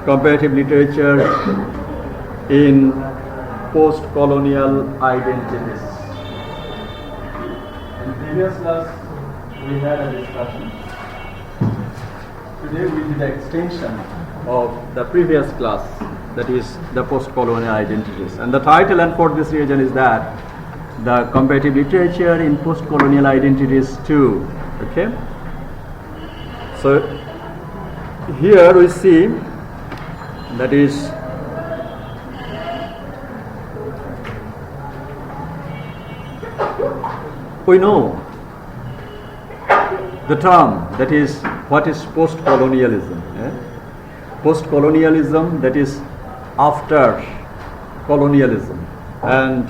comparative literature in post-colonial identities. In previous class, we had a discussion. Today we did the extension of the previous class, that is the post-colonial identities. And the title and for this region is that the comparative literature in post-colonial identities too. Okay. So here we see that is we know the term, that is what is post-colonialism. Post-colonialism, that is after colonialism, and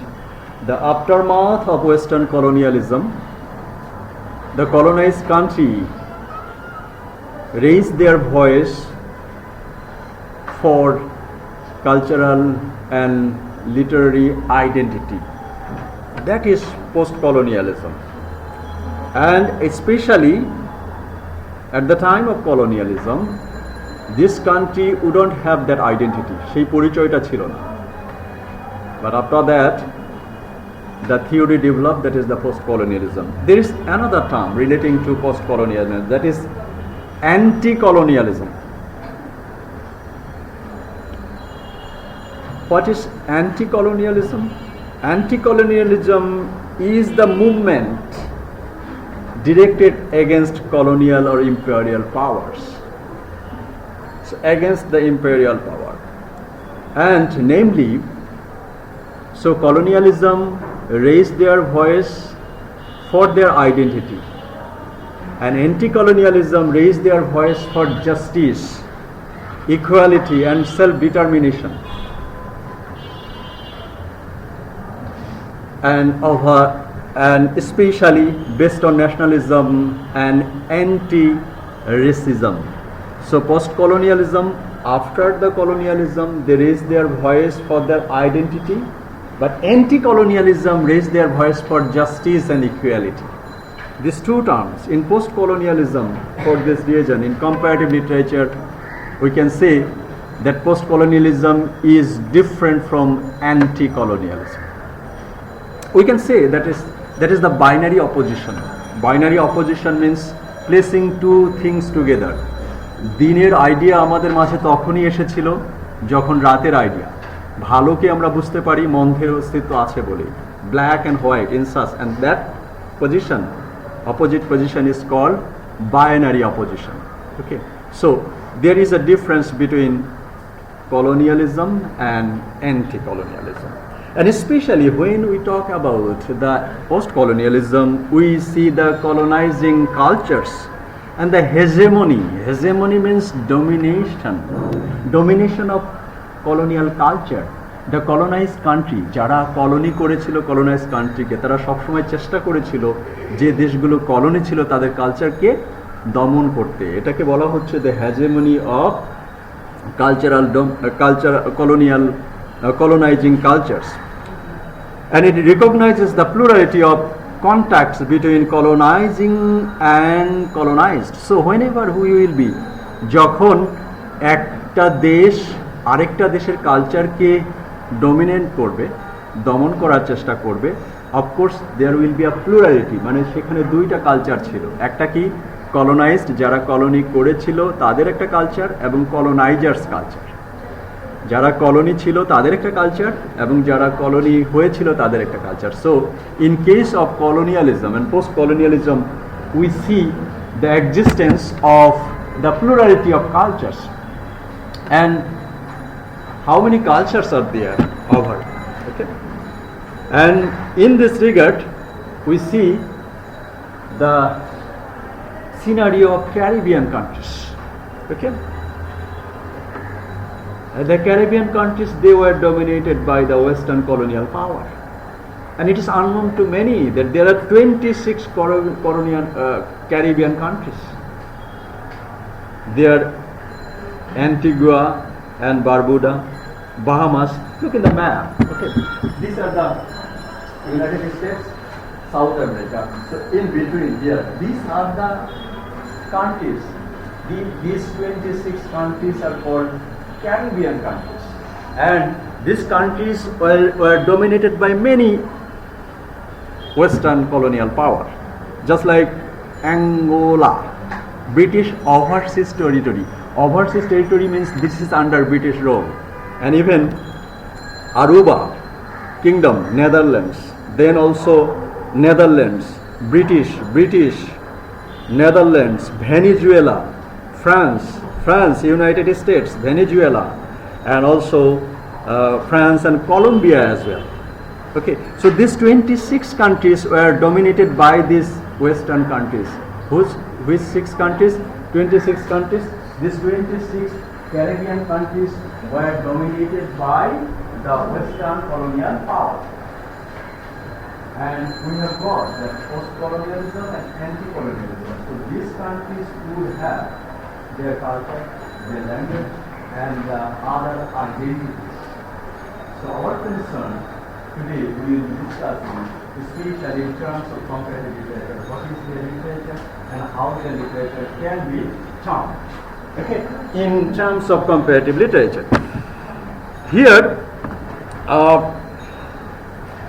the aftermath of Western colonialism. The colonized country raised their voice for cultural and literary identity. That is post-colonialism. And especially at the time of colonialism, this country wouldn't have that identity. সেই পরিচয়টা ছিল না. But after that, the theory developed, that is the post-colonialism. There is another term relating to post-colonialism, that is anti-colonialism. What is anti-colonialism? Anti-colonialism is the movement directed against colonial or imperial powers. So against the imperial power. And namely, so colonialism raised their voice for their identity, and anti-colonialism raised their voice for justice, equality and self-determination, and especially based on nationalism and anti-racism. So post-colonialism, after the colonialism, they raised their voice for their identity, but anti-colonialism raised their voice for justice and equality. These two terms in post-colonialism for this region, in comparative literature, we can say that post-colonialism is different from anti-colonialism. We can say that is the binary opposition. Binary opposition means placing two things together. দিনের idea আমাদের মাঝে তখনই এসেছিল যখন রাতের idea. ভালোকে আমরা বুঝতে পারি মন্দের অস্তিত্ব আছে বলে। Black and white in such, and that position, opposite position, is called binary opposition. Okay, so there is a difference between colonialism and anti-colonialism. And especially when we talk about the post-colonialism, we see the colonizing cultures and the hegemony. Hegemony means domination of colonial culture. The colonized country, যারা colony করেছিল colonized countryকে, তারা সবসময় চেষ্টা করেছিল যে দেশগুলো colony ছিল তাদের কালচারকে দমন করতে। এটাকে বলা হচ্ছে the hegemony of colonizing cultures. And it recognizes the plurality of contacts between colonizing and colonized. So whenever we will be, যখন একটা দেশ আরেকটা দেশের কালচারকে ডমিনেট করবে, দমন করার চেষ্টা করবে, of course there will be a plurality, মানে সেখানে দুইটা কালচার ছিল। একটা কি কলোনাইজড, যারা কলোনি করেছিল তাদের একটা কালচার, এবং কলোনাইজার্স কালচার, যারা কলোনি ছিল তাদের একটা কালচার, এবং যারা কলোনি হয়েছিল তাদের একটা culture. So in case of colonialism and post-colonialism, we see the existence of the plurality of cultures. And how many cultures are there over? Okay. And in this regard, we see the scenario of Caribbean countries. Okay. The Caribbean countries, they were dominated by the Western colonial power. And it is unknown to many that there are 26 Caribbean countries. They are Antigua and Barbuda, Bahamas. Look in the map. Okay, these are the United States, South America. So in between here, these are the countries. These 26 countries are called Caribbean countries. And these countries were dominated by many Western colonial power, just like Angola, British overseas territory. Overseas territory means this is under British rule. And even Aruba Kingdom, Netherlands, then also Netherlands, British, Netherlands, Venezuela, France, United States, Venezuela, and also France and Colombia as well. Okay, so these 26 countries were dominated by these Western countries. Which 6 countries? 26 countries. These 26 Caribbean countries were dominated by the Western colonial power. And we have got that post-colonialism and anti-colonialism. So these countries would have their culture, their language, and other identities. So our concern today we will be discussing, especially in terms of comparative literature, what is their literature and how their literature can be taught. Okay, in terms of comparative literature, here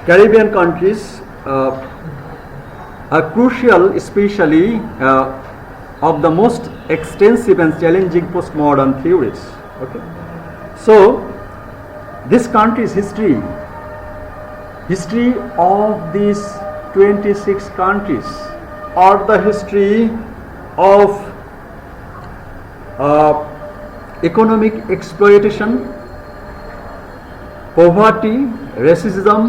Caribbean countries are crucial, especially of the most extensive and challenging postmodern theories. Okay, so this country's history of these 26 countries, or the history of economic exploitation, poverty, racism,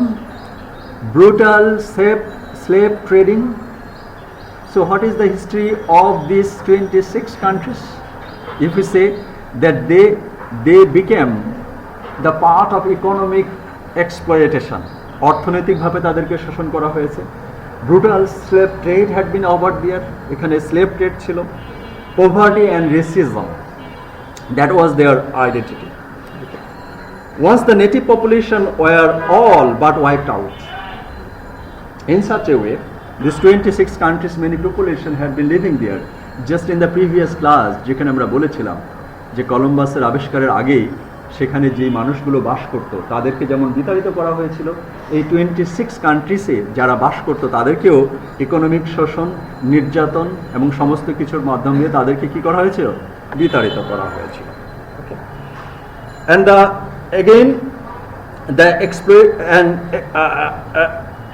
brutal slave trading. So what is the history of these 26 countries? If we say that they became the part of economic exploitation, অর্থনৈতিকভাবে তাদেরকে শোষণ করা হয়েছে, brutal slave trade had been over there, এখানে slave trade ছিল, poverty and racism, that was their identity. Once the native population were all but wiped out, in such a way, these 26 countries, many population had been living there. Just in the previous class, যেখানে আমরা বলেছিলাম যে কলম্বাসের আবিষ্কারের আগেই সেখানে যে মানুষগুলো বাস করত তাদেরকে যেমন বিতাড়িত করা হয়েছিল, এই 26 কান্ট্রিসে যারা বাস করত তাদেরকেও ইকোনমিক শোষণ, নির্যাতন এবং সমস্ত কিছুর মাধ্যম দিয়ে তাদেরকে কি করা হয়েছিল? বিতাড়িত করা হয়েছিল। And again, the exploit and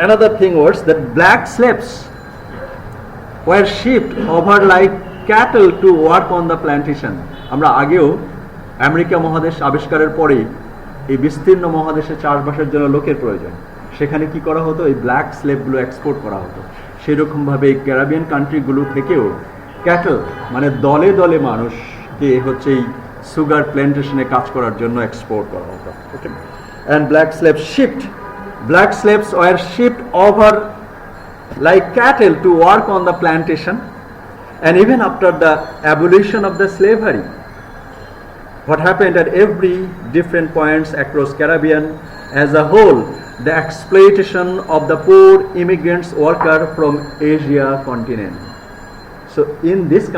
another thing was that black slaves were shipped over like cattle to work on the plantation. আমরা আগেও আমেরিকা মহাদেশ আবিষ্কারের পরে এই বিস্তীর্ণ মহাদেশে চাষবাসের জন্য লোকের প্রয়োজন, সেখানে কি করা হতো? এই ব্ল্যাক স্লেভগুলো এক্সপোর্ট করা হতো। সেরকমভাবে এই ক্যারিবিয়ান কান্ট্রিগুলো থেকেও ক্যাটল মানে দলে দলে মানুষকে হচ্ছে এই সুগার প্ল্যান্টেশনে কাজ করার জন্য এক্সপোর্ট করা হতো। ওকে, and black slaves were shipped over like cattle to work on the plantation. And even after the abolition of the slavery, what happened at every different points across Caribbean as a whole, the exploitation of the poor immigrants worker from Asia continent. So in these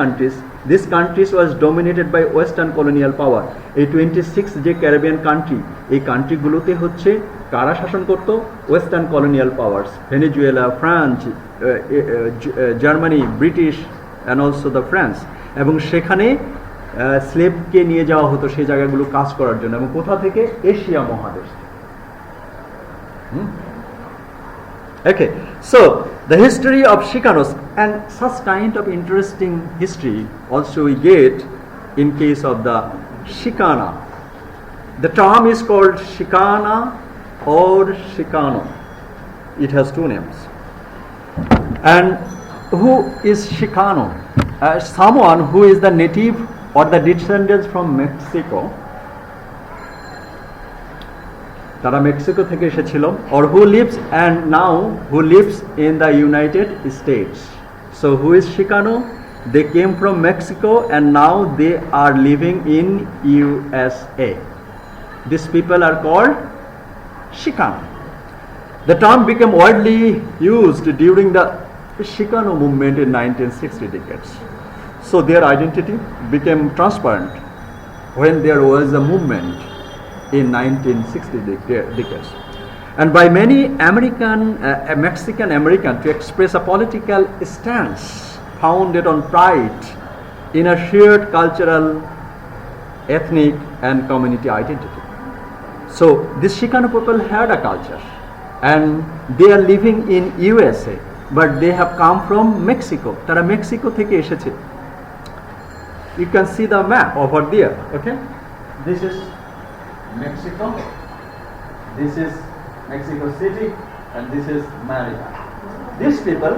countries was dominated by Western colonial power. এই 26 যে Caribbean country, এই কান্ট্রিগুলোতে হচ্ছে কারা শাসন করত? Western colonial powers, Venezuela, France, Germany, British and also the France. এবং সেখানে স্লেভকে নিয়ে যাওয়া হতো সেই জায়গাগুলো কাজ করার জন্য, এবং কোথা থেকে? এশিয়া মহাদেশ। Okay, so the history of Chicanos, and such kind of interesting history also we get in case of the Chicana. The term is called Chicana or Chicano. It has two names. And who is Chicano? Someone who is the native or the descendants from Mexico, তারা Mexico থেকে এসেছিল, or who lives in the United States. So who is Chicano? They came from Mexico and now they are living in USA. These people are called Chicano. The term became widely used during the Chicano movement in 1960 decades. So their identity became transparent. when there was a movement in 1960 decades. And by many Mexican Americans to express a political stance founded on pride in a shared cultural, ethnic and community identity. So this Chicano people had a culture and they are living in USA, but they have come from Mexico. Tara Mexico theke esheche. You can see the map over there, okay? This is Mexico, this is Mexico City, and this is America. These people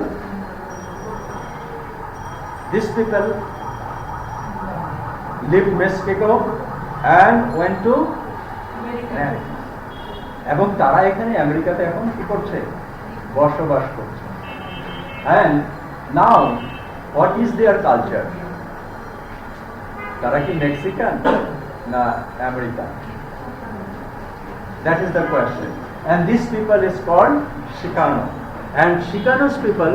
lived Mexico and went to America. এবং তারা এখানে আমেরিকাতে এখন কি করছে? বসবাস করছে। And now, what is their culture? তারা কি মেক্সিকান না American? That is the question. And this people is called Chicano. And Chicanos people,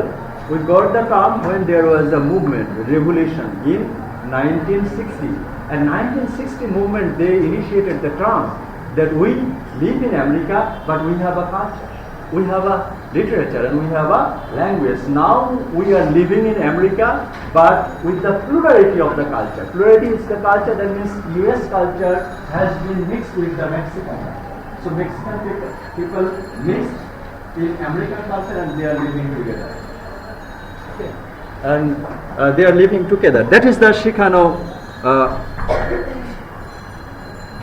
we got the term when there was a movement, revolution in 1960. And 1960 movement, they initiated the term that we live in America, but we have a culture, we have a literature, and we have a language. Now we are living in America, but with the plurality of the culture. Plurality is the culture, that means US culture has been mixed with the Mexican culture. So Mexican people mixed in American culture and they are living together. Okay. And they are living together. That is the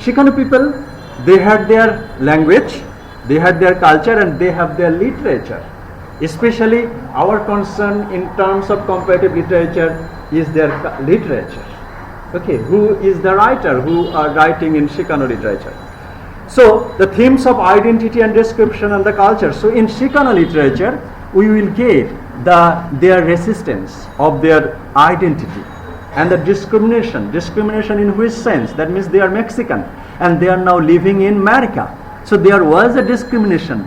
Chicano people. They had their language, they had their culture, and they have their literature. Especially our concern in terms of comparative literature is their literature. Okay, who is the writer who are writing in Chicano literature? So the themes of identity and description and the culture. So in Chicano literature, we will get their resistance of their identity and the discrimination. Discrimination in which sense? That means they are Mexican and they are now living in America. So there was a discrimination.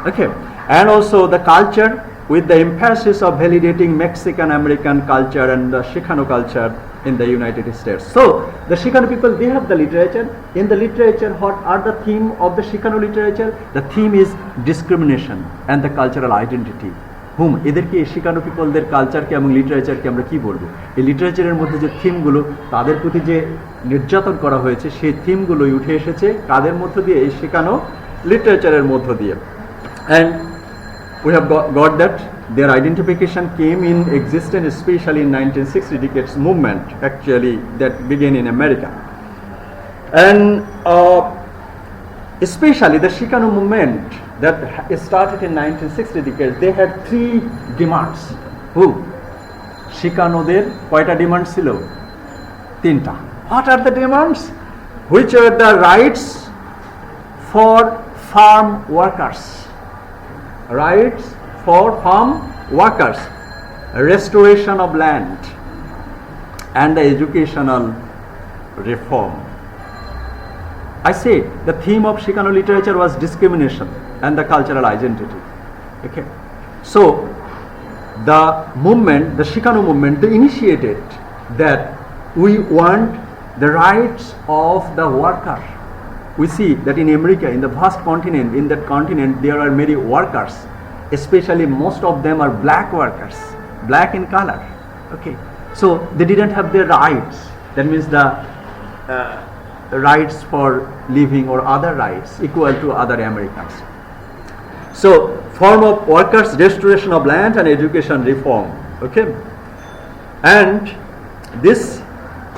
Okay, and also the culture with the emphasis of validating Mexican American culture and the Chicano culture in the United States. So the Chicano people, they have the literature. In the literature, what are the theme of the Chicano literature? The theme is discrimination and the cultural identity. হুম এদেরকে শিকানো পিপলদের কালচারকে এবং লিটারেচারকে আমরা কি বলবো? এই লিটারেচারের মধ্যে যে থিমগুলো তাদের প্রতি যে নির্যাতন করা হয়েছে সেই থিমগুলোই উঠে এসেছে কাদের মধ্য দিয়ে? এই শিকানো লিটারেচারের মধ্য দিয়ে। And we have got that their identification came in existence especially in 1960 decades movement actually that began in America. And especially the Chicano movement that started in 1960 decades, they had three demands. Who? Chicanoদের কয়টা demand ছিল? তিনটা। What are the demands? Which are the rights for farm workers? Rights for farm workers, restoration of land, and the educational reform. I say the theme of Chicano literature was discrimination and the cultural identity. Okay, so the movement, the Chicano movement, they initiated that we want the rights of the worker. We see that in America, in the vast continent, in that continent there are many workers, especially most of them are black workers, black in color. Okay, so they didn't have their rights. That means the rights for living or other rights equal to other Americans. So form of workers, restoration of land and education reform. Okay, and this,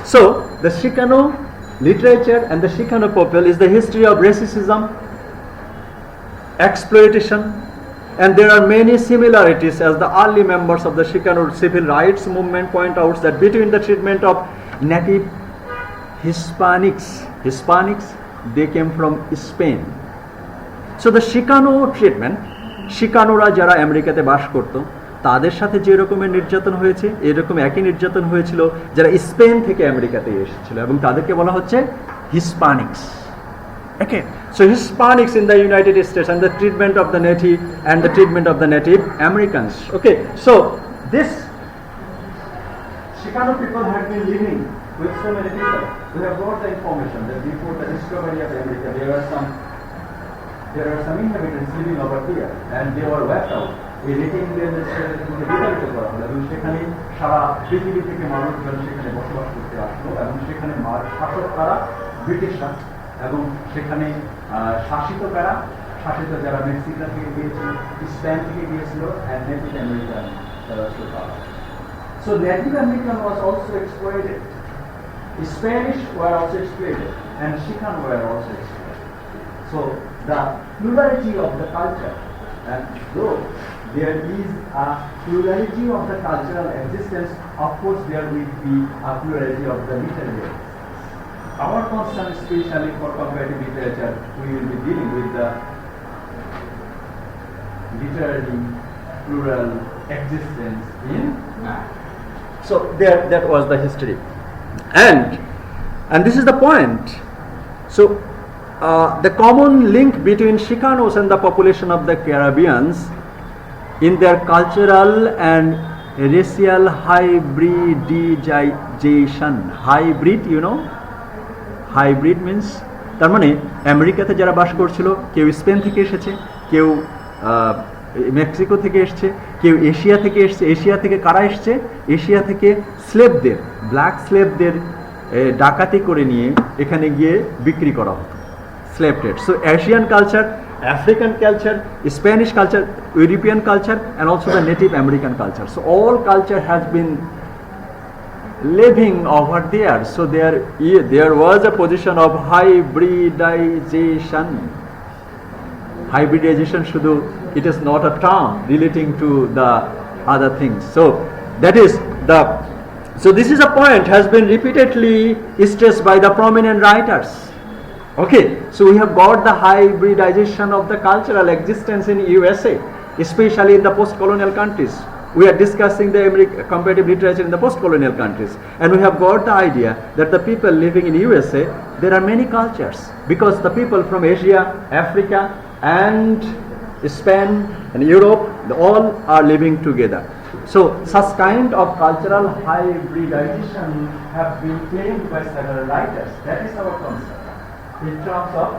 so the Chicano literature and the Chicano people is the history of racism, exploitation, and there are many similarities as the early members of the Chicano civil rights movement point out that between the treatment of native Hispanics, they came from Spain. So the Chicano treatment, Chicanoরা যারা আমেরিকাতে বাস করত তাদের সাথে যে রকমের নির্যাতন হয়েছে এরকম একই নির্যাতন হয়েছিল যারা স্পেন থেকে আমেরিকাতে এসেছিল এবং তাদেরকে বলা হচ্ছে হিসপ্যানিক্স। Okay, so Hispanics in the United States and the treatment of the native and the treatment of the Native Americans. Okay, so this Chicano people had been living with so many people. We have got the information that before the discovery of America, there are some inhabitants living over here, and they were wiped out. এই rating বিতাড়িত করা হলো এবং সেখানে সারা পৃথিবী থেকে মানুষজন সেখানে বসবাস করতে আসলো এবং সেখানে শাসক কারা ব্রিটিশরা এবং সেখানে শাসিত কারা শাসিত যারা মেক্সিকো থেকে গিয়েছিল স্পেন থেকে গিয়েছিল and Native American so Native American was also exploited. Spanish were also exploited and Chican were also exploited. So the plurality of the culture, and though there is a plurality of the cultural existence, of course there will be a plurality of the literary. Our concern, especially for comparative literature, we will be dealing with the literary plural existence in man. So that was the history, and this is the point. So the common link between Chicanos and the population of the Caribbeans in their cultural and racial hybridization. Hybrid, you know? Hybrid means তার মানে আমেরিকাতে যারা বাস করছিল কেউ Spain থেকে এসেছে, কেউ Mexico থেকে এসেছে, কেউ এশিয়া থেকে এসেছে। এশিয়া থেকে কারা এসেছে? এশিয়া থেকে স্লেভদের, ব্ল্যাক স্লেভদের ডাকাতি করে নিয়ে এখানে গিয়ে বিক্রি করা হতো, slave trade. So Asian culture, African culture, Spanish culture, European culture, and also the Native American culture. So all culture has been living over there. So there was a position of hybridization. Hybridization শুধু it is not a term relating to the other things. So that is so this is a point has been repeatedly stressed by the prominent writers. Okay, so we have got the hybridization of the cultural existence in USA, especially in the post-colonial countries. We are discussing the comparative literature in the post-colonial countries, and we have got the idea that the people living in USA, there are many cultures, because the people from Asia, Africa, and Spain, and Europe, all are living together. So such kind of cultural hybridization have been claimed by several writers. That is our concern in terms of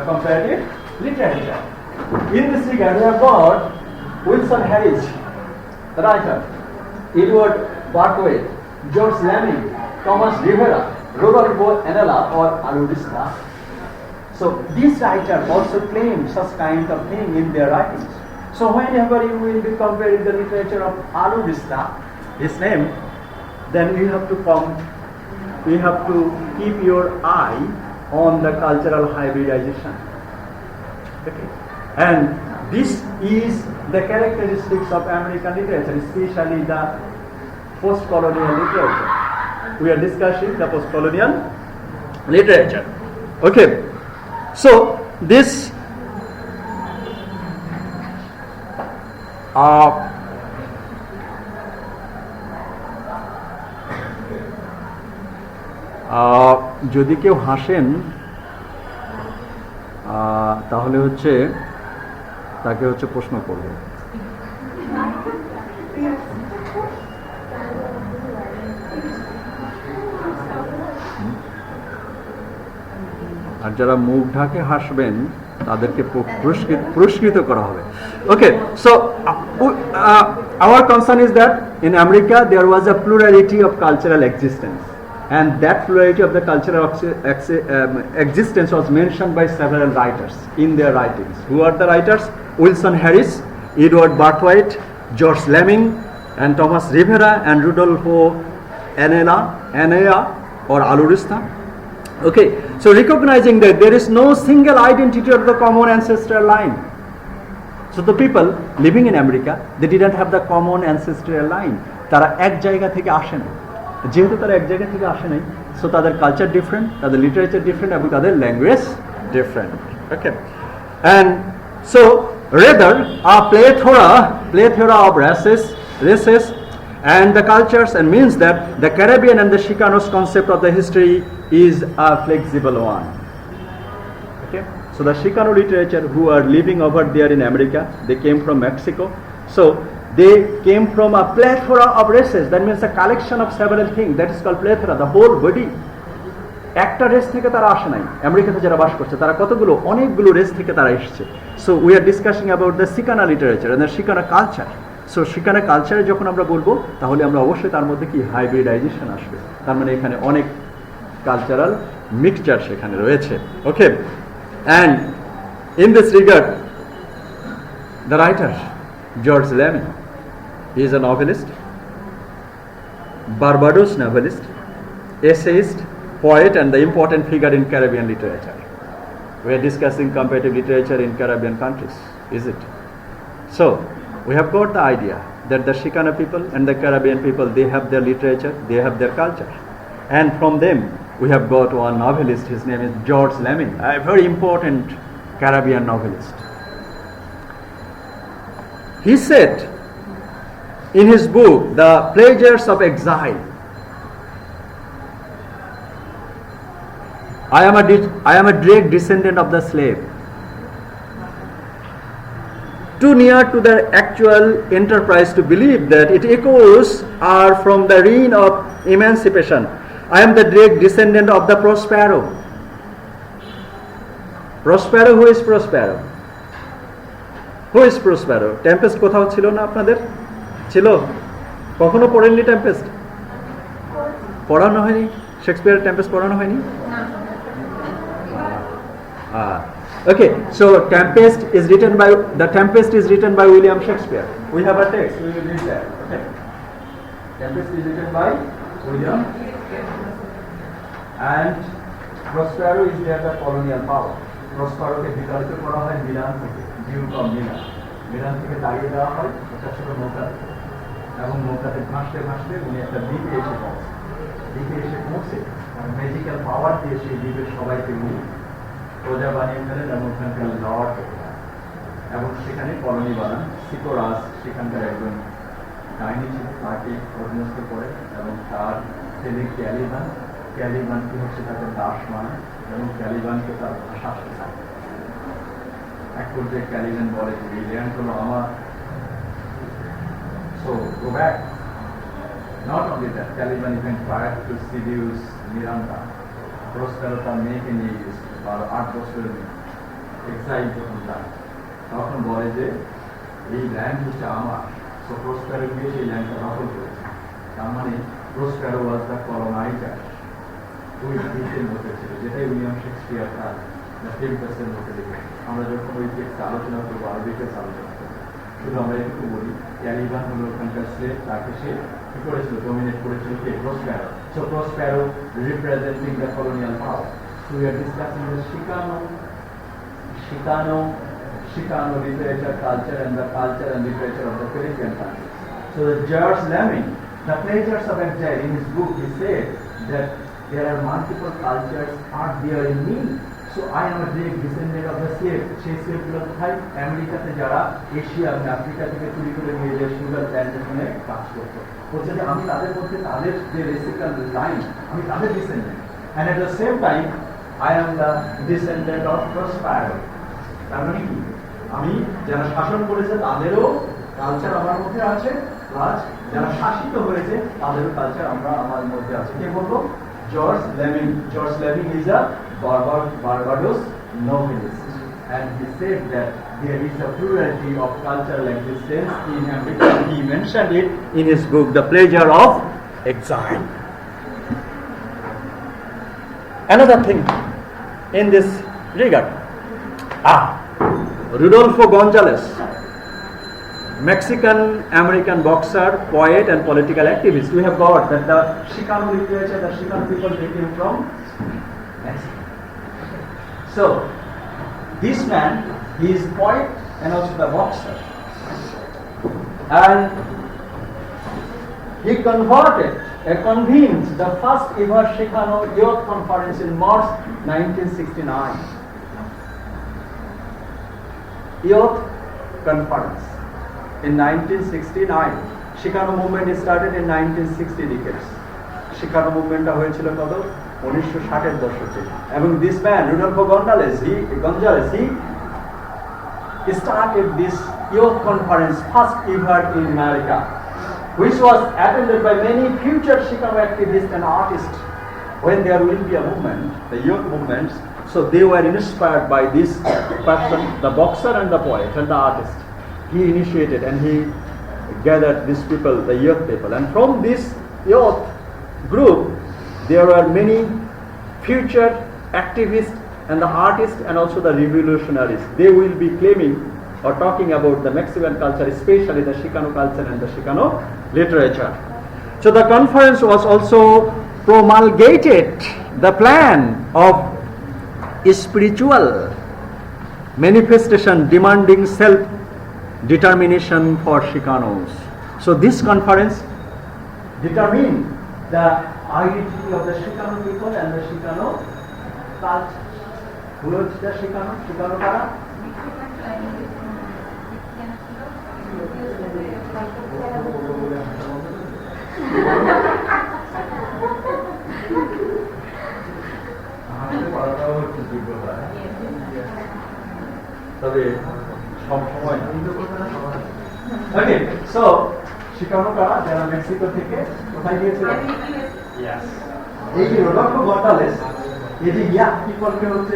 comparative literature. In this regard, we have got Wilson Harris, the writer, Edward Bartway, George Lamming, Thomas Rivera, Rodolfo Anela or Aludista. So these writers also claim such kind of thing in their writings. So whenever you will be comparing the literature of Aludista, his name, then you have to keep your eye on the cultural hybridization. Okay. And this is the characteristics of American literature, especially the post-colonial literature. We are discussing the post-colonial literature. Okay. So this যদি কেউ হাসেন তাহলে হচ্ছে তাকে হচ্ছে প্রশ্ন করব। আর যারা মুখ ঢাকে হাসবেন তাদেরকে পুরস্কৃত করা হবে। Okay, so our concern is that in America there was a plurality of cultural existence, and that plurality of the cultural existence was mentioned by several writers in their writings. Who are the writers? Wilson Harris, Edward Bartwright, George Lamming, and Thomas Rivera, and Rodolfo Anela or Aludista. Okay, so recognizing that there is no single identity of the common ancestral line. So the people living in America, they didn't have the common ancestral line. তারা এক জায়গা থেকে আসে না, যেহেতু তারা এক জায়গা থেকে আসে নাই, so তাদের কালচার ডিফারেন্ট, তাদের লিটারেচার ডিফারেন্ট এবং তাদের language different. Okay, and so rather a plethora of races and the cultures, and means that the Caribbean and the Chicanos concept of the history is a flexible one. Okay, so the Chicano literature who are living over there in America, they came from Mexico, so they came from a plethora of races. That means a collection of several things. That is called plethora, the whole body. একটা race থেকে তারা আসে নাই। আমেরিকাতে যারা বাস করছে তারা কতগুলো অনেকগুলো রেস থেকে তারা এসেছে। So we are discussing about the Chicano literature and the Chicano culture. So Chicano কালচারে যখন আমরা বলবো তাহলে আমরা অবশ্যই তার মধ্যে কি হাইব্রিডাইজেশন আসবে, তার মানে এখানে অনেক কালচারাল মিক্সচার সেখানে রয়েছে। Okay, and in this regard the writer George Lamming, he is a novelist, Barbados novelist, essayist, poet, and the important figure in Caribbean literature. We are discussing comparative literature in Caribbean countries, is it? So, we have got the idea that the Chicana people and the Caribbean people, they have their literature, they have their culture. And from them, we have got one novelist, his name is George Laming, a very important Caribbean novelist. He said in his book, The Pleasures of Exile, I am a direct descendant of the slave, too near to the actual enterprise to believe that its echoes are from the reign of emancipation. I am the direct descendant of the Prospero. Prospero, who is Prospero? Who is Prospero? Tempest কোথাও ছিল না আপনাদের? ছিল? কখনো পড়েননি Tempest? পড়ানো হয়নি? শেক্সপিয়ারের Tempest পড়ানো হয়নি? Okay, so Tempest is written by William Shakespeare. We have a text, we will read that. Okay. Tempest is written by William, and Prospero is there the colonial power. Prospero ke বিতাড়িত করা হয় Milan থেকে, Duke of Milan. Milan থেকে তাড়িয়ে দেওয়া হয় একটা ছোট নৌকা, এবং নৌকাতে ভাসতে ভাসতে উনি একটা দ্বীপে এসে পৌঁছে। দ্বীপে এসে পৌঁছে ম্যাজিক্যাল পাওয়ার দিয়ে সেই দ্বীপের সবাইকে উনি প্রজা বানিয়ে ফেলেন এবং ওখানকার লর্ড, এবং সেখানে কলোনি বানান। সিকোরাস সেখানকার একজন কাহিনী ছিল, তাকে অধীনস্থ করে, এবং তার ছেলে ক্যালিবান কি হচ্ছে তাকে দাস বানায়, এবং ক্যালিবানকে তার ভাষা শেখায়। এক পর্যায়ে ক্যালিবান বলে যে এই ল্যান্ড হলো আমার, so go back. Not only that, Caliban even tried to seduce Miranda. Prospero তার মেয়েকে নিয়ে গেছে 8 বছরের এক্সাইল যখন যায়, তখন বলে যে এই ল্যান্ড হচ্ছে আমার। সো প্রসপেরো গিয়ে সেই ল্যান্ডটা দখল করেছে। তার মানে প্রসপেরো ওয়াজ দ্য কলোনাইজার, ওই দেশের মধ্যে ছিল, যেটাই উইলিয়াম শেক্সপিয়ার তার দ্য টেম্পেস্টের মধ্যে দেখে। আমরা যখন ওই টেক্সট আলোচনা করবো, আরো ডিটেলস আলোচনা করবো, শুধু আমরা একটু বলি ক্যালিবান হলো ওখানকার স্লেভ, তাকে সে কি করেছিল, ডমিনেট করেছিল কে? Prospero. So Prospero representing the colonial power. So we are discussing the Chicano literature, culture, and the culture and literature of the Caribbean countries. So George Laming, The Pleasures of Exile, in his book, he said that there are multiple cultures are there in me. So I am a direct descendant of the slave. সেই স্লেভগুলো কোথায়? আমেরিকাতে যারা Asia এবং Africa থেকে চুরি করে নিয়ে যে সুগার প্ল্যান্টেশনে কাজ করতো, বলছে যে আমি তাদের মধ্যে তাদের যে রেসিকাল লাইন, আমি তাদের descendant, and at the same time I am the descendant of Prospero. তার মানে কি, আমি যারা শাসন করেছে তাদেরও কালচার আমার মধ্যে আছে, প্লাস যারা শাসিত হয়েছে তাদেরও কালচার আমার মধ্যে আছে। কে বলবো? George Lamming. George Lamming is a Barbados novelist, and he said that there is a plurality of cultural existence in America. He mentioned it in his book, The Pleasure of Exile. Another thing in this regard, Rodolfo Gonzalez, Mexican American boxer, poet, and political activist. We have got that the Chicano literature, the Chicano people, they came from Mexico. So this man, he is poet and also the boxer, and he convened the first ever Chicano Youth Conference in March 1969. Youth Conference in 1969. Chicano movement started in 1960 decades. Chicano movement হয়েছিল কত? 1960 এর দশকে। এবং this man, Rodolfo Gonzalez, he started this youth conference, first ever in America, which was attended by many future Chicano activists and artists. When there will be a movement, the youth movements, so they were inspired by this person, the boxer and the poet and the artist. He initiated and he gathered these people, the youth people. And from this youth group, there were many future activists and the artists and also the revolutionaries. They will be claiming or talking about the Mexican culture, especially the Chicano culture and the Chicano literature. So the conference was also promulgated the plan of spiritual manifestation demanding self-determination for Chicanos. So this conference determined the identity of the Chicano people and the Chicano culture. Who is the Chicano? Chicano para? Okay, so Chicano কারা যারা Mexico থেকে কোথায় গিয়েছিল? Yes. এই যে রোডাল্ফো গন্জালেস এই যে young পিপলকে হচ্ছে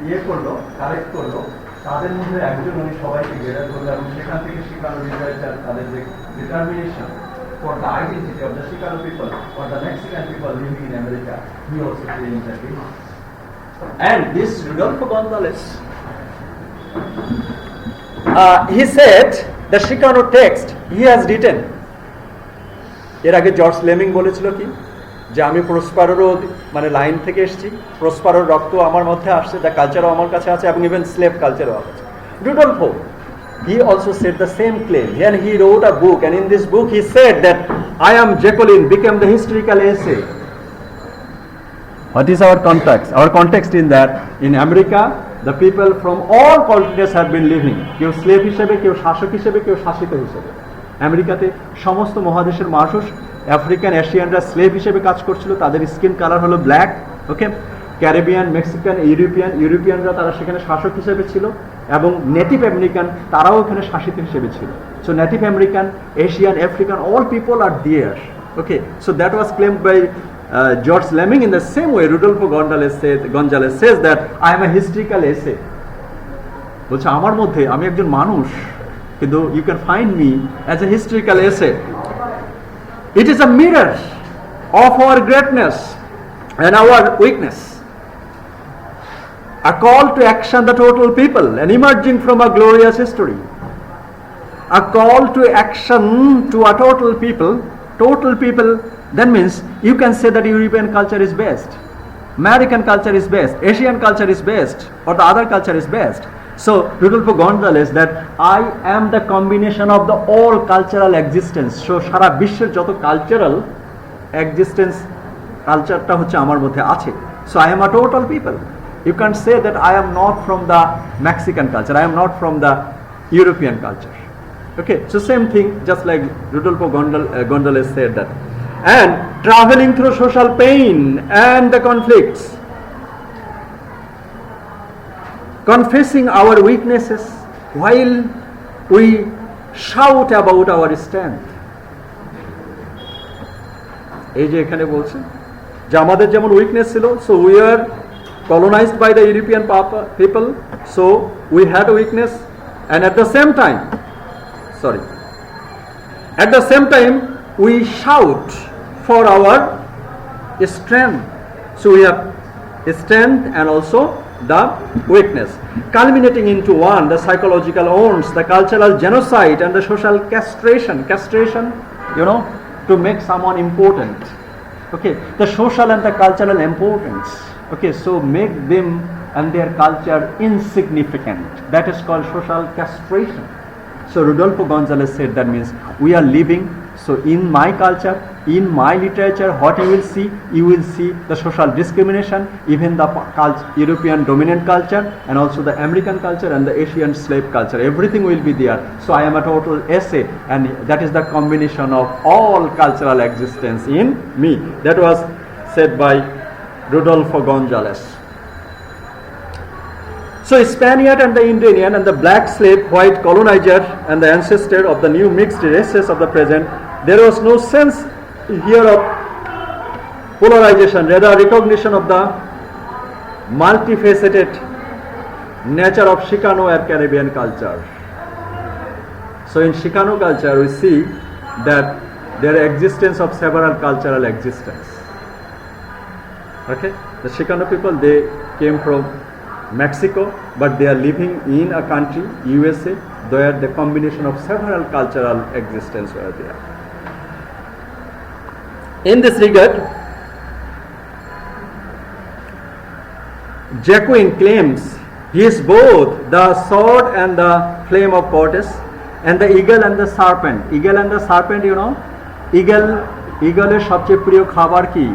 ইয়ে করলো, কালেক্ট করলো, তাদের মধ্যে একজন উনি সবাইকে গ্যাদার করলো এবং সেখান থেকে Chicano লিটারেচার তাদের যে determination for the identity of the Chicano people or the Mexican people living in America, he also claimed that. And this Rodolfo Gonzalez, he said the Chicano text he has written. এর আগে George লেমিং বলেছিল কি যে আমি প্রসপারোরও মানে line থেকে এসেছি, প্রসপারোর রক্ত আমার মধ্যে আসছে, দ্য কালচারও আমার কাছে আছে এবং ইভেন স্লেভ কালচারও আছে। রুডলফো he also said the same claim and he wrote a book, and in this book he said that I am Jacqueline became the historical essay. What is our context? Our context in that in America the people from all continents have been living, কেউ slave হিসেবে, কেউ শাসক হিসেবে, কেউ শাসিত হিসেবে। আমেরিকাতে সমস্ত মহাদেশের মানুষ আফ্রিকান এশিয়ানরা স্লেভ হিসেবে কাজ করছিল, তাদের স্কিন কালার হলো ব্ল্যাক, ওকে। ক্যারিবিয়ান, মেক্সিকান, ইউরোপিয়ানরা তারা সেখানে শাসক হিসেবে ছিল এবং নেটিভ আমেরিকান তারাও এখানে শাসিত হিসেবে ছিল। So native American, Asian, African, all people are there, okay. So that was claimed by George Lemming. In the same way Rodolfo Gonzalez says that I am a historical essay. বলছে আমার মধ্যে আমি একজন মানুষ, কিন্তু you can find me as a historical essay. It is a mirror of our greatness and our weakness. A call to action the total people and emerging from a glorious history. A call to action to a total people, that means you can say that European culture is best, American culture is best, Asian culture is best, or the other culture is best. So Rodolfo Gonzalez that I am the combination of the all cultural existence. So সারা বিশ্বের যত cultural existence কালচারটা হচ্ছে আমার মধ্যে আছে. So I am a total people. You can't say that I am not from the Mexican culture, I am not from the European culture. Okay, so same thing, just like Rodolfo Gonzalez said that. And traveling through social pain and the conflicts, confessing our weaknesses while we shout about our strength. এই যে এখানে বলছে যে আমাদের যেমন weakness ছিল, so we are colonized by the European people, so we had a weakness, and at the same time we shout for our strength. So we have strength and also the weakness, culminating into one, the psychological wounds, the cultural genocide and the social castration, you know, to make someone important, okay, the social and the cultural importance, okay, so make them and their culture insignificant, that is called social castration. So Rodolfo Gonzalez said that means we are living, so in my culture, in my literature, what you will see the social discrimination, even the European dominant culture and also the American culture and the Asian slave culture, everything will be there. So I am a total essay, and that is the combination of all cultural existence in me. That was said by Rodolfo Gonzalez. So Spaniard and the Indian and the black slave, white colonizer and the ancestor of the new mixed races of the present, there was no sense here of polarization, rather recognition of the multifaceted nature of Chicano and Caribbean culture. So in Chicano culture we see that there is existence of several cultural existence. Okay, the Chicano people, they came from Mexico, but they are living in a country, USA, where the combination of several cultural existence were there. In this regard, Jacquin claims he is both the sword and the flame of Cortes, and the eagle and the serpent. Eagle and the serpent, you know, eagleর সবচেয়ে প্রিয় খাবার কি?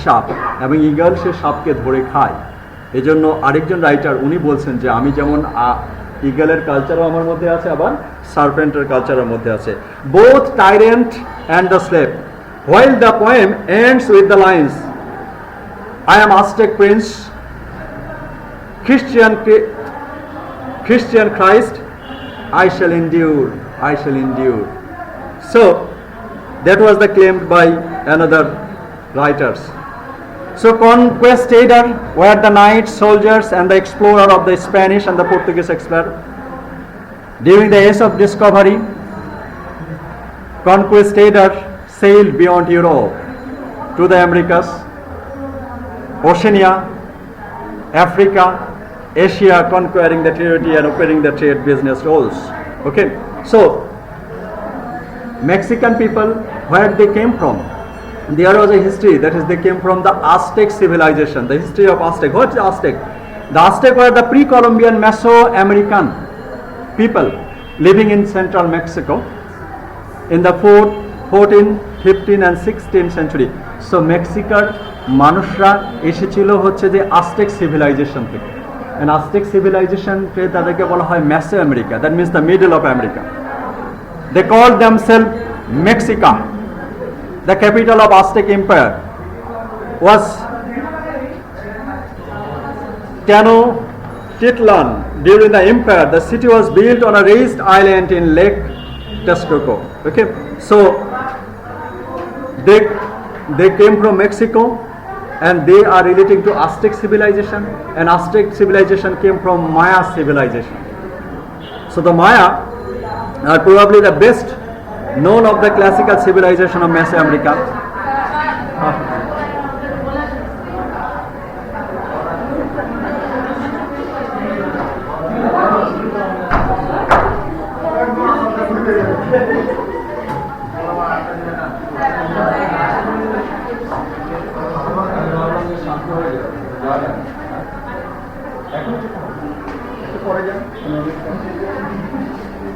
সাপ, এবং eagle সে সাপকে ধরে খায়। এজন্য আরেকজন রাইটার উনি বলছেন যে আমি যেমন ঈগলের কালচারও আমার মধ্যে আছে, আবার সার্পেন্টের কালচারের মধ্যে আছে। Both tyrant and the slave. While the poem ends with the lines, I am Aztec prince, Christian Christ, I shall endure, I shall endure. So that was the claimed by another writers. So conquistador were the knights, soldiers and the explorer of the Spanish and the Portuguese explorer. During the age of discovery, conquistador sailed beyond Europe to the Americas, Oceania, Africa, Asia, conquering the territory and opening the trade business roles. Okay, so Mexican people, where they came from? There was a history, that is they came from the Aztec civilization. The history of Aztec. What is Aztec? The Aztec were the pre-Columbian Mesoamerican people living in central Mexico in the 4th, 14th, 15th and 16th century. So Mexican মানুষরা এসেছিল হচ্ছে যে Aztec civilization থেকে, and Aztec civilization কে তাদেরকে বলা হয় Mesoamerica, that means the middle of America. They called themselves Mexica. The capital of Aztec Empire was Tenochtitlan. During the empire, the city was built on a raised island in Lake Texcoco. Okay, so they came from Mexico, and they are relating to Aztec civilization, and Aztec civilization came from Maya civilization. So the Maya are probably the best known of the classical civilization of Mesoamerica.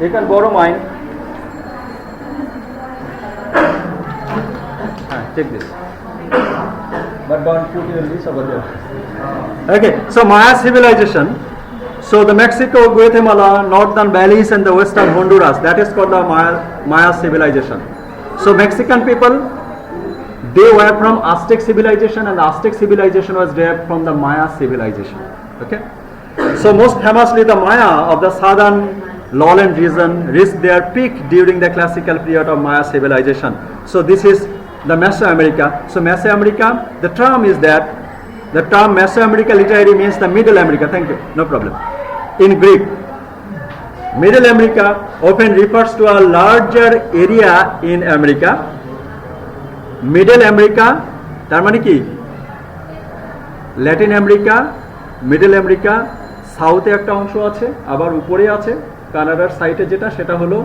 You can borrow mine. Take this, but don't put your list over there. Okay, so Maya civilization. So the Mexico, Guatemala, northern valleys and the western Honduras, that is called the Maya civilization. So Mexican people, they were from Aztec civilization, and Aztec civilization was derived from the Maya civilization. Okay, so most famously the Maya of the southern lowland region reached their peak during the classical period of Maya civilization. So this is the Mesoamerica. So Mesoamerica, the term is that the term Mesoamerica literally means the Middle America. Thank you, no problem. In Greek, Middle America often refers to a larger area in America. Middle America, তার মানে কি? Latin America, Middle America, সাউথে একটা অংশ আছে, আবার উপরে আছে কানাডার সাইটে যেটা, সেটা হলো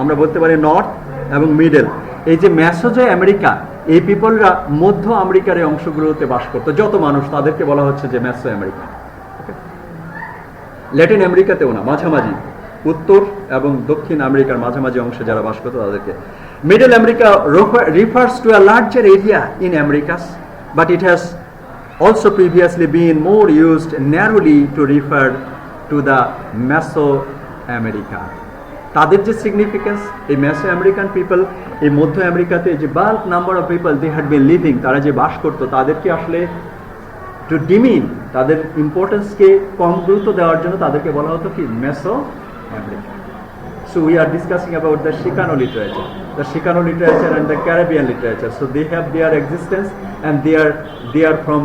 আমরা বলতে পারি নর্থ এবং মিডল। এই যে মেসোজো আমেরিকা, এই পিপলরা মধ্য আমেরিকার এই অংশগুলোতে বাস করতো, যত মানুষ তাদেরকে বলা হচ্ছে যে মেসো আমেরিকা। ল্যাটিন আমেরিকাতেও না, মাঝামাঝি উত্তর এবং দক্ষিণ আমেরিকার মাঝামাঝি অংশে যারা বাস করতো তাদেরকে। Middle America refers to a larger area in Americas, but it has also previously been more used narrowly to refer to the Mesoamerica. তাদের যে সিগনিফিকেন্স, এই মেসো আমেরিকান পিপল, এই মধ্য আমেরিকাতে যে bulk number of people they had been living, তারা যে বাস করতো, তাদেরকে আসলে টু ডিমিন, তাদের ইম্পর্টেন্সকে কম গুরুত্ব দেওয়ার জন্য তাদেরকে বলা হতো কি মেসো America. So we are discussing about the Chicano literature, and the Caribbean literature. So they have their existence, and they are from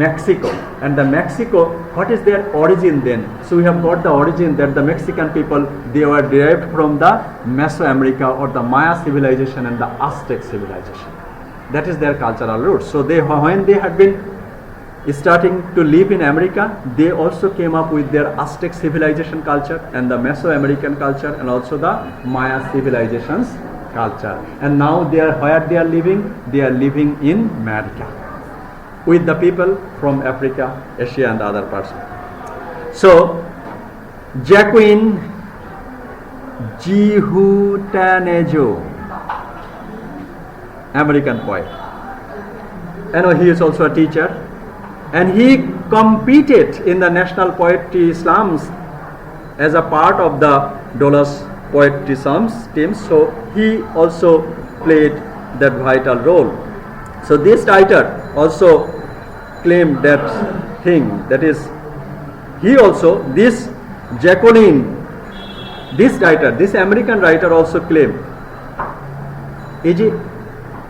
Mexico. And the Mexico, what is their origin then? So we have got the origin that the Mexican people, they were derived from the Mesoamerica or the Maya civilization and the Aztec civilization. That is their cultural roots. So when they had been starting to live in America, they also came up with their Aztec civilization culture and the Mesoamerican culture and also the Maya civilizations culture. And now where they are living? They are living in America with the people from Africa, Asia and other parts. So Joaquin Gihuttanejo, American poet. And he is also a teacher. And he competed in the National Poetry Slams as a part of the Dola's Poetry Slams team. So he also played that vital role. So this writer also claimed that thing. That is, he also, this Jacqueline, this American writer also claimed, এই যে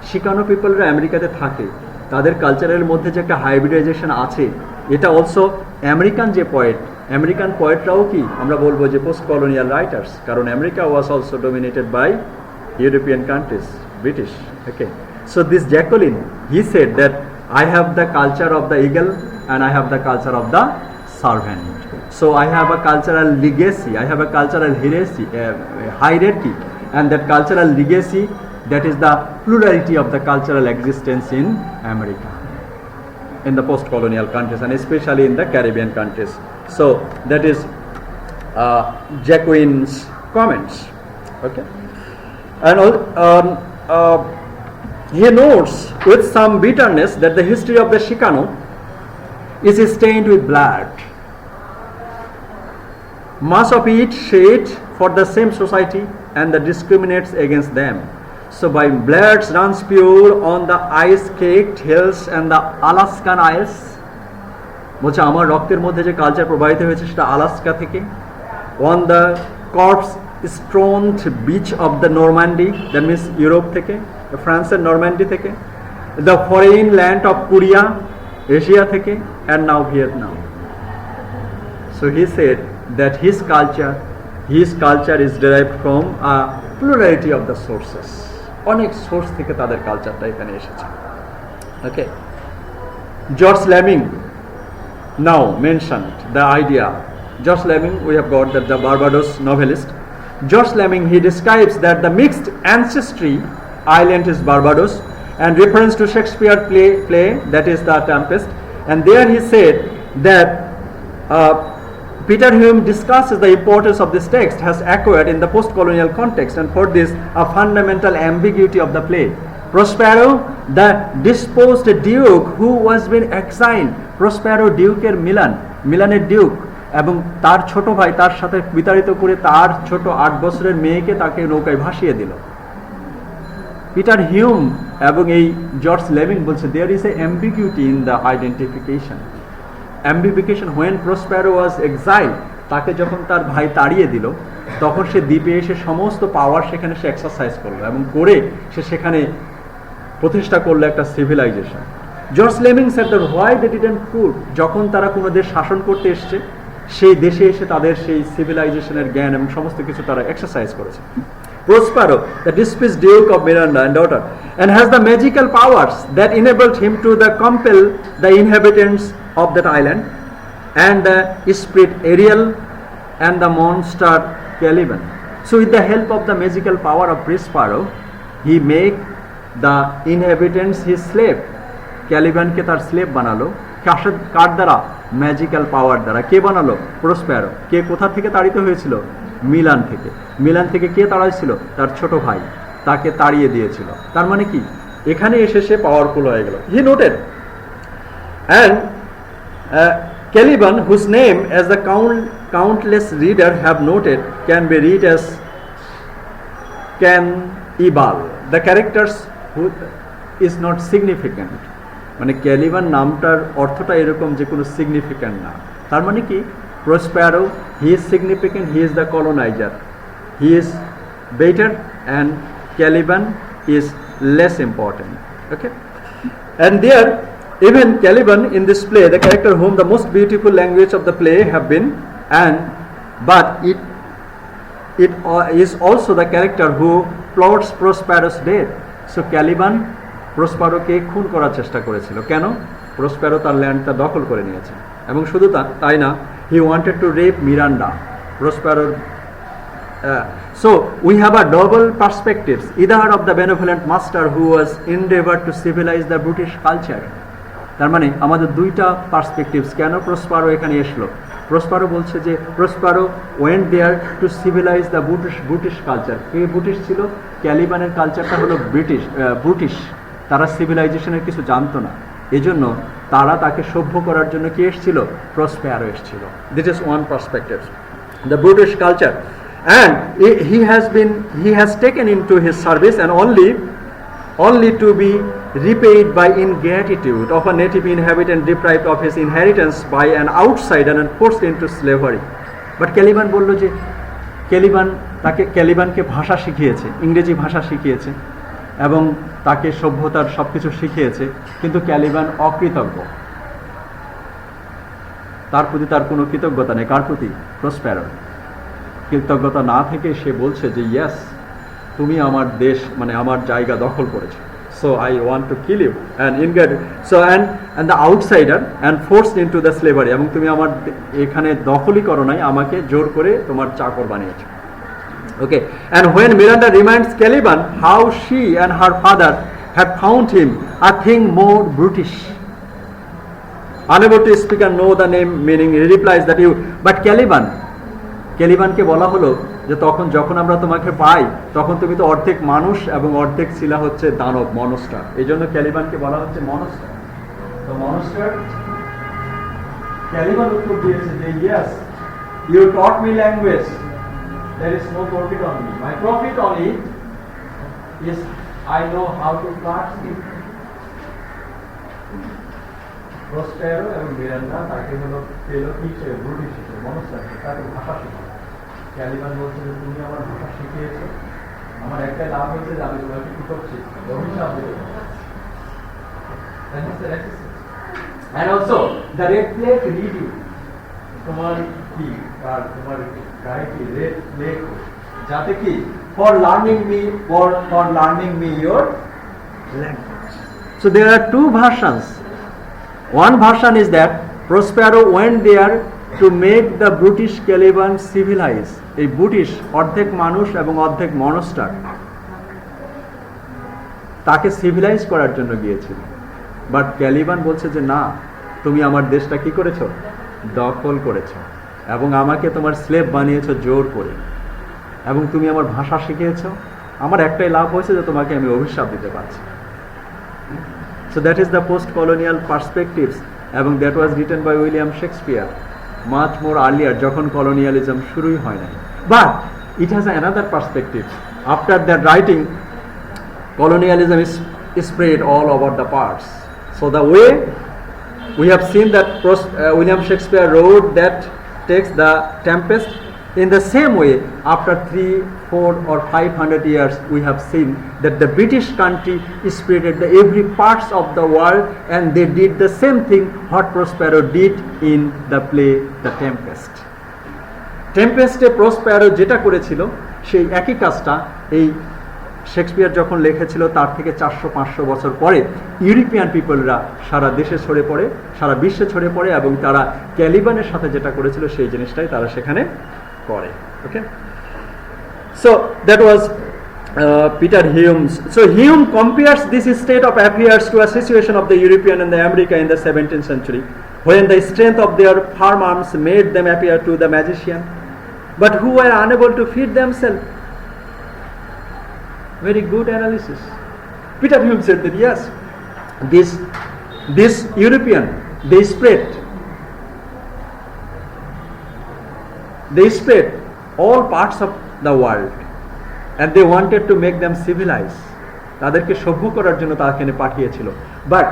শিকানো পিপলরা আমেরিকাতে থাকে, তাদের কালচারের মধ্যে যে একটা hybridisation আছে, এটা অলসো আমেরিকান যে আমেরিকান পোয়েটরাও কি আমরা বলবো যে পোস্ট কলোনিয়াল রাইটার্স, কারণ America was also dominated by European countries, British. Okay, so this Jacqueline, he said that I have the culture of the eagle and I have the culture of the servant. So I have a cultural legacy, I have a cultural hierarchy, and that cultural legacy, that is the plurality of the cultural existence in America, in the post-colonial countries and especially in the Caribbean countries. So that is Jacquin's comments. Okay, and he notes with some bitterness that the history of the Chicano is stained with blood. Much of it shed for the same society and that discriminates against them. So by blood runs pure on the ice-caked hills and the Alaskan Isles. বলছে আমার রক্তের মধ্যে যে culture প্রবাহিত হয়েছে সেটা Alaska থেকে, on the corpse-strewn beach of the Normandy, that means Europe থেকে, ফ্রান্সের নরম্যান্ডি থেকে, the foreign land of Korea, Asia থেকে, and now Vietnam. So he said that his culture is derived from a plurality of the sources. অনেক source থেকে তাদের কালচারটা এখানে এসেছে। ওকে, George ল্যামিং now mentioned the idea. George Lemming, we have got that the Barbados novelist. George Lemming, he describes that the mixed ancestry island is Barbados, and reference to Shakespeare play that is the Tempest. And there he said that Peter Hume discusses the importance of this text has acquired in the post-colonial context, and for this a fundamental ambiguity of the play. Prospero, the disposed duke who was been exiled, Prospero ডিউকের মিলানের Duke এবং তার ছোট ভাই তার সাথে বিতাড়িত করে তার ছোট 8 বছরের মেয়েকে তাকে নৌকায় ভাসিয়ে দিল। পিটার হিউম এবং এই জর্জ লেভিং বলছে there is a ambiguity in the identification. when Prospero was exiled, তাকে যখন তার ভাই তাড়িয়ে দিল তখন সে দ্বীপে এসে সমস্ত পাওয়ার সেখানে সে এক্সারসাইজ করলো এবং করে সে সেখানে প্রতিষ্ঠা করলো একটা civilisation. George Lamming said that why they didn't prove, যখন তারা কোনো দেশ শাসন করতে এসছে সেই দেশে এসে তাদের সেই সিভিলাইজেশনের জ্ঞান এবং সমস্ত কিছু তারা এক্সারসাইজ করেছে। Prospero, the displaced duke of Miranda and daughter, and has the magical powers that enabled him to compel the inhabitants of that island and the spirit Ariel and the monster Caliban. So with the help of the magical power of Prospero, he make the inhabitants his slave. Caliban কে তার slave বানালো, কার দ্বারা? Magical পাওয়ার দ্বারা। কে বানালো? প্রসপ্যারো। কে কোথা থেকে তাড়িত হয়েছিল? Milan থেকে। Milan থেকে কে তাড়াইছিল? তার ছোট ভাই, তাকে তাড়িয়ে দিয়েছিল। তার মানে কি এখানে এসে সে পাওয়ারফুল হয়ে গেল। হি noted and Caliban, whose name as the countless reader have noted can be read as Can-ibal. The characters who is not significant. মানে ক্যালিবান নামটার অর্থটা এরকম যে কোনো সিগনিফিক্যান্ট না। তার মানে কি, Prospero he is significant, he is the colonizer, he is better, and Caliban is less important. Okay, and there even Caliban in this play, the character whom the most beautiful language of the play have been, and but it is also the character who plots Prospero's death. So Caliban প্রসপারোকে খুন করার চেষ্টা করেছিল। কেন? প্রসপ্যারো তার ল্যান্ডটা দখল করে নিয়েছে, এবং শুধু তাই না, he wanted to rape Miranda. প্রসপ্যারোর so we have a double perspectives, either of the benevolent master who was endeavored to civilize the British culture. তার মানে আমাদের দুইটা পার্সপেক্টিভস। কেন প্রসপারো এখানে এসলো? প্রসপারো বলছে যে Prospero went there to civilise the British culture. কে ব্রিটিশ ছিল? ক্যালিবানের কালচারটা হলো ব্রিটিশ। তারা সিভিলাইজেশনের কিছু জানতো না, এজন্য তারা তাকে সভ্য করার জন্য কি এসেছিল? প্রসপ্যারো এসেছিল। This is one perspective, the British culture, and he has taken into his service, and only to be repaid by ingratitude of a native inhabitant deprived of his inheritance by an outsider and forced into slavery. But Caliban বলল যে ক্যালিবানকে ভাষা শিখিয়েছে, ইংরেজি ভাষা শিখিয়েছে এবং তাকে সভ্যতার সবকিছু শিখিয়েছে, কিন্তু ক্যালিবান অকৃতজ্ঞ, তার প্রতি তার কোনো কৃতজ্ঞতা নেই। কার প্রতি? প্রসপ্যারোর। কৃতজ্ঞতা না থেকে সে বলছে যে ইয়েস, তুমি আমার দেশ মানে আমার জায়গা দখল করেছো, so I want to kill you and ইনগেট so and the outsider and forced into the slavery, এবং তুমি আমার এখানে দখলই করো নাই, আমাকে জোর করে তোমার চাকর বানিয়েছো। Okay, and when Miranda reminds Caliban how she and her father had found him a thing more British, unable to speak and know the name meaning, he replies that you, but ক্যালিবানকে বলা হলো যে যখন আমরা তোমাকে পাই তখন তুমি তো অর্ধেক মানুষ এবং অর্ধেক ছিলা হচ্ছে দানব, মনস্টার। এই জন্য ক্যালিবানকে বলা হচ্ছে মনস্টার। তো মনস্টার ক্যালিবান উত্তর দিয়েছে যে yes, you taught me language, there is no profit on me, my profit on it is I know how to cut it. প্রসপ্যারো এবং মিরান্ডা তাকে হলো পেলো হিসেবে ব্রিটিশ হিসেবে মনস্টারকে, তাকে ভাষা শিখায়। ক্যালিবান বলছে যে তুমি আমার ভাষা শিখিয়েছো, আমার একটা লাভ হয়েছে যে আমি তোমাকে কি করছি? অভিশাপ দেবো। And also the red plate read you, তোমার কি আর তোমার গায়ে কি রেড প্লেট, যাতে কি for learning me your language. So there are two versions. One version is that Prospero went there to make the British Caliban civilize. এই British অর্ধেক মানুষ এবং অর্ধেক মনস্টার, তাকে সিভিলাইজ করার জন্য গিয়েছিল। বাট ক্যালিবান বলছে যে না, তুমি আমার দেশটা কি করেছো? দখল করেছো, এবং আমাকে তোমার স্লেভ বানিয়েছো জোর করে, এবং তুমি আমার ভাষা শিখিয়েছো। আমার একটাই লাভ হয়েছে যে তোমাকে আমি অভিশাপ দিতে পারছি। So that is the post-colonial perspectives, এবং that was written by William Shakespeare much more earlier, যখন colonialism শুরুই হয় নাই। But it has another perspective. After that writing, colonialism is spread all over the parts. So the way we have seen that William Shakespeare wrote that text, The Tempest, in the same way, after 300, 400 or 500 years, we have seen that the British country spreaded the every parts of the world, and they did the same thing what Prospero did in the play The Tempest. টেম্পেস্টে প্রসপ্যারো যেটা করেছিল সেই একই কাজটা এই Shakespeare যখন লিখেছিল তার থেকে 400-500 বছর পরে ইউরোপিয়ান পিপলরা সারা দেশে ছড়ে পড়ে, সারা বিশ্বে ছড়ে পড়ে, এবং তারা ক্যালিবানের সাথে যেটা করেছিল সেই জিনিসটাই তারা সেখানে করে। Okay, so that was Peter Hume's. So Hume compares this state of affairs to a situation of the European and the America in the 17th century, when the strength of their firm arms made them appear to the magician, but who were unable to feed themselves. Very good analysis. Peter Hume said that yes, this European, they spread all parts of the world, and they wanted to make them civilized. তাদেরকে সভ্য করার জন্য তাকে পাঠিয়েছিল, but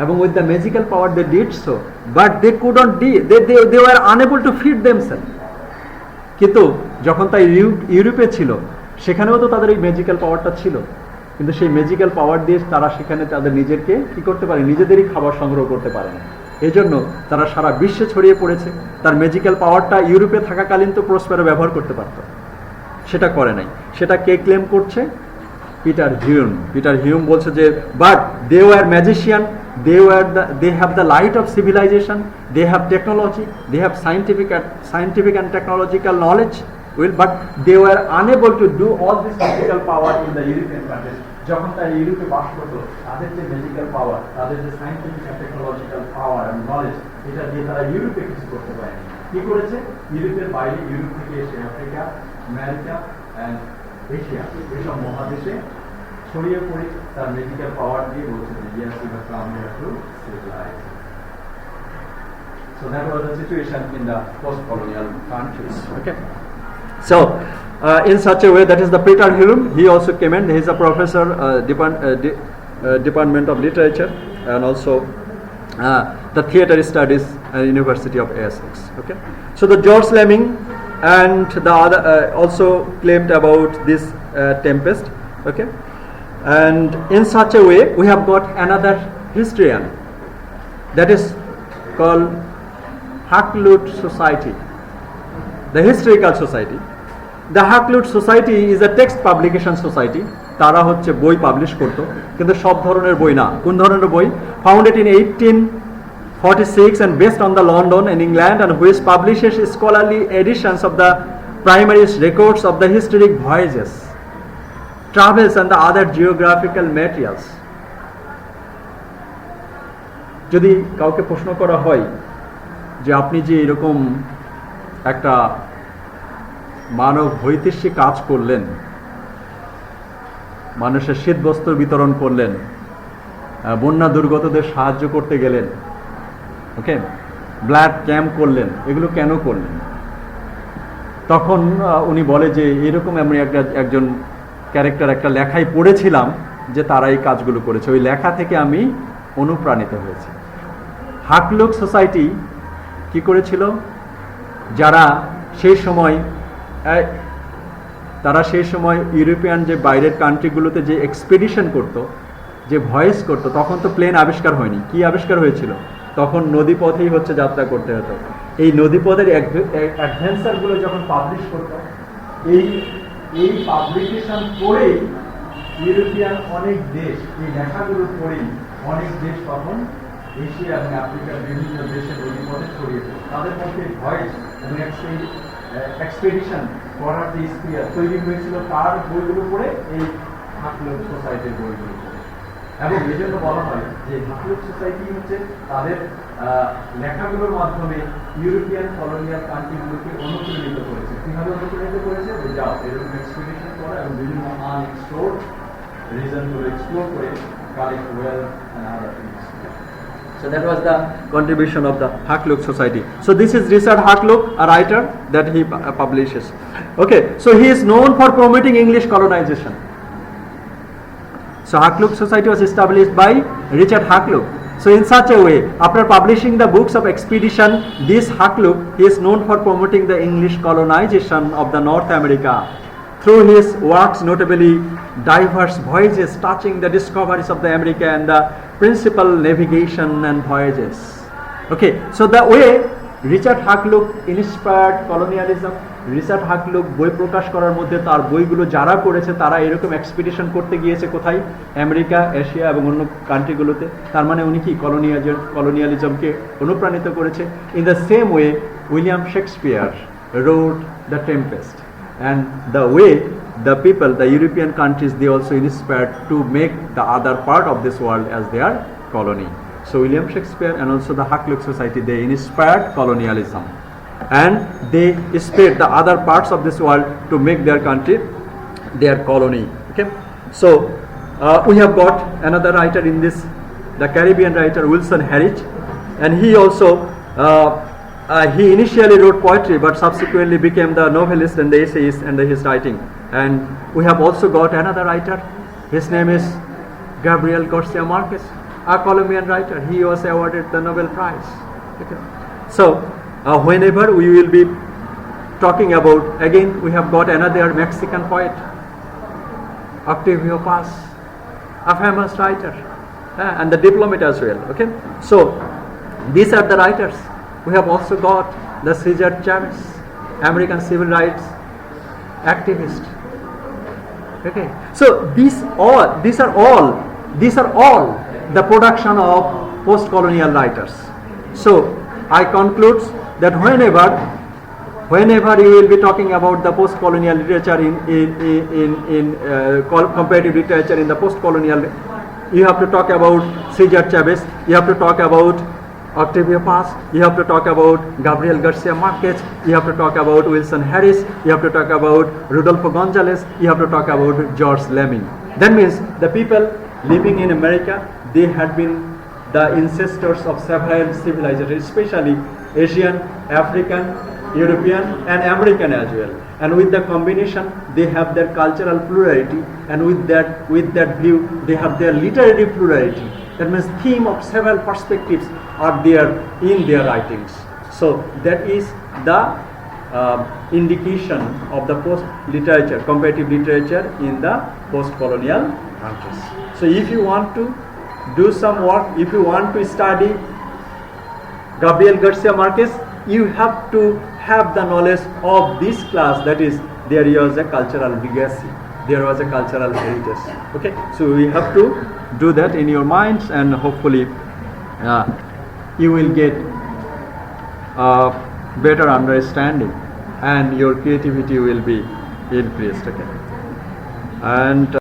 এবং with the magical power they did so, but they couldn't they were unable to feed themselves. কিন্তু যখন তাই ইউরোপে ছিল সেখানেও তো তাদের এই ম্যাজিক্যাল পাওয়ারটা ছিল, কিন্তু সেই ম্যাজিক্যাল পাওয়ার দিয়ে তারা সেখানে তাদের নিজেকে কি করতে পারে, নিজেদেরই খাবার সংগ্রহ করতে পারে না। এই জন্য তারা সারা বিশ্বে ছড়িয়ে পড়েছে। তার ম্যাজিক্যাল পাওয়ারটা ইউরোপে থাকাকালীন তো প্রসপেরো ব্যবহার করতে পারত, সেটা করে নাই। সেটা কে ক্লেম করছে? পিটার হিউম বলছে যে but they were magician, they have the light of civilization, they have technology, they have scientific and technological knowledge, but they were unable to do all this magical power in the European countries. যখন তারা ইউরোপে বাস করতো তাদের যে magical পাওয়ার, তাদের যে scientific and technological পাওয়ার এবং knowledge, এটা দিয়ে তারা ইউরোপে কিছু করতে পারেনি। কি করেছে? ইউরোপের বাইরে, ইউরোপ থেকে এসে আফ্রিকা, আমেরিকা অ্যান্ড এশিয়া, এসব মহাদেশে ছড়িয়ে পড়ে তার ম্যাজিক্যাল পাওয়ার দিয়ে বলছে যে yes, we have come here to civilize. So that was the situation in the post-colonial countries. Okay. So in such a way, that is the Peter Hume. He also came in. He is a professor, Department of Literature, and also the theatre studies at University of Essex. Okay. So the George Lemming and the other also claimed about this tempest. Okay. And in such a way, we have got another historian, that is called Hakluyt Society, the historical society. The Hakluyt Society is a text publication society. তারা হচ্ছে বই publish করতো, কিন্তু সব ধরনের বই না। কোন ধরনের বই? Founded in 1846 and based on the London in England, and which publishes scholarly editions of the primary records of the historic voyages, travels and the other geographical materials. যদি কাউকে প্রশ্ন করা হয় যে আপনি যে এরকম একটা মানব হৈতেশী কাজ করলেন, মানুষের শীতবস্ত্র বিতরণ করলেন, বন্যা দুর্গতদের সাহায্য করতে গেলেন, ওকে, ব্লাড ক্যাম্প করলেন, এগুলো কেন করলেন? তখন উনি বলে যে এরকম আমি একজন ক্যারেক্টার একটা লেখায় পড়েছিলাম যে তারা এই কাজগুলো করেছে, ওই লেখা থেকে আমি অনুপ্রাণিত হয়েছি। হাকলুক সোসাইটি কি করেছিল? যারা সেই সময় ইউরোপিয়ান যে বাইরের কান্ট্রিগুলোতে যে এক্সপেডিশন করতো, যে ভয়েস করতো, তখন তো প্লেন আবিষ্কার হয়নি। কি আবিষ্কার হয়েছিল? তখন নদীপথেই হচ্ছে যাত্রা করতে হতো। এই নদীপথের অ্যাডভেঞ্চারগুলো যখন পাবলিশ করতো, এই পাবলিকেশন পড়েই ইউরোপিয়ান অনেক দেশ, এই লেখাগুলো পড়েই অনেক দেশ তখন এশিয়া এবং আফ্রিকার বিভিন্ন দেশে নদীপথে ছড়িয়েছে। তাদের মধ্যে ভয়েস এবং এক্সপেডিশন করার যে স্পিয়ার তৈরি হয়েছিল তার বইগুলো পড়ে, এই হাকলুক সোসাইটির বইগুলো পড়ে। এবং এই জন্য বলা হয় যে হাকলুক সোসাইটি হচ্ছে তাদের লেখাগুলোর মাধ্যমে ইউরোপিয়ান কলোনিয়াল কান্ট্রিগুলোকে অনুপ্রাণিত করেছে। কিভাবে অনুপ্রাণিত করেছে? যে যাও এরকম এক্সপেডিশন করা এবং বিভিন্ন আনএক্সপ্লোরড রিজনগুলো এক্সপ্লোর করে collect wealth and other things. So that was the contribution of the Hakluyt Society. So this is Richard Hakluyt, a writer that he publishes. Okay, so he is known for promoting English colonization. So Hakluyt Society was established by Richard Hakluyt. So in such a way, after publishing the books of expedition, this Hakluyt, he is known for promoting the English colonization of the North America through his works, notably diverse voyages touching the discoveries of the America and the principal navigation and voyages. Okay, so the way Richard Hakluyt inspired colonialism, Richard Hakluyt বই প্রকাশ করার মধ্যে তার বইগুলো যারা পড়েছে তারা এরকম এক্সপিডিশন করতে গিয়েছে কোথায়? আমেরিকা, এশিয়া এবং অন্য কান্ট্রিগুলোতে। তার মানে উনি কি কলোনিয়ালিজমকে অনুপ্রাণিত করেছে। In the same way William Shakespeare wrote The Tempest, and the way the people, the European countries, they also inspired to make the other part of this world as their colony. So William Shakespeare and also the Hakluyt Society, they inspired colonialism, and they inspired the other parts of this world to make their country their colony. Okay, so we have got another writer in this, the Caribbean writer Wilson Harwich, and he also he initially wrote poetry but subsequently became the novelist and the essayist and his writing. And we have also got another writer, his name is Gabriel Garcia Marquez. a Colombian writer. He was awarded the Nobel Prize. Okay. So whenever we will be talking about, again we have got another Mexican poet, Octavio Paz, a famous writer, and the diplomat as well. Okay. So these are the writers. We have also got the Cesar Chavez, American civil rights activist. Okay. So these are all the production of post-colonial writers. So I conclude that whenever you will be talking about the post-colonial literature in comparative literature in the post-colonial, you have to talk about Cesar Chavez, you have to talk about Octavio Paz, you have to talk about Gabriel Garcia Marquez, you have to talk about Wilson Harris, you have to talk about Rodolfo Gonzalez, you have to talk about George Lemming. That means the people living in America, they had been the ancestors of several civilizations, especially Asian, African, European and American as well. And with the combination, they have their cultural plurality, and with that view, they have their literary plurality. That means theme of several perspectives are there in their writings. So that is the indication of the post-literature, comparative literature in the post-colonial countries. So if you want to do some work, if you want to study Gabriel Garcia Marquez, you have to have the knowledge of this class, that is, there was a cultural legacy, there was a cultural heritage. Okay, so we have to do that in your minds, and hopefully you will get a better understanding and your creativity will be increased. Okay, and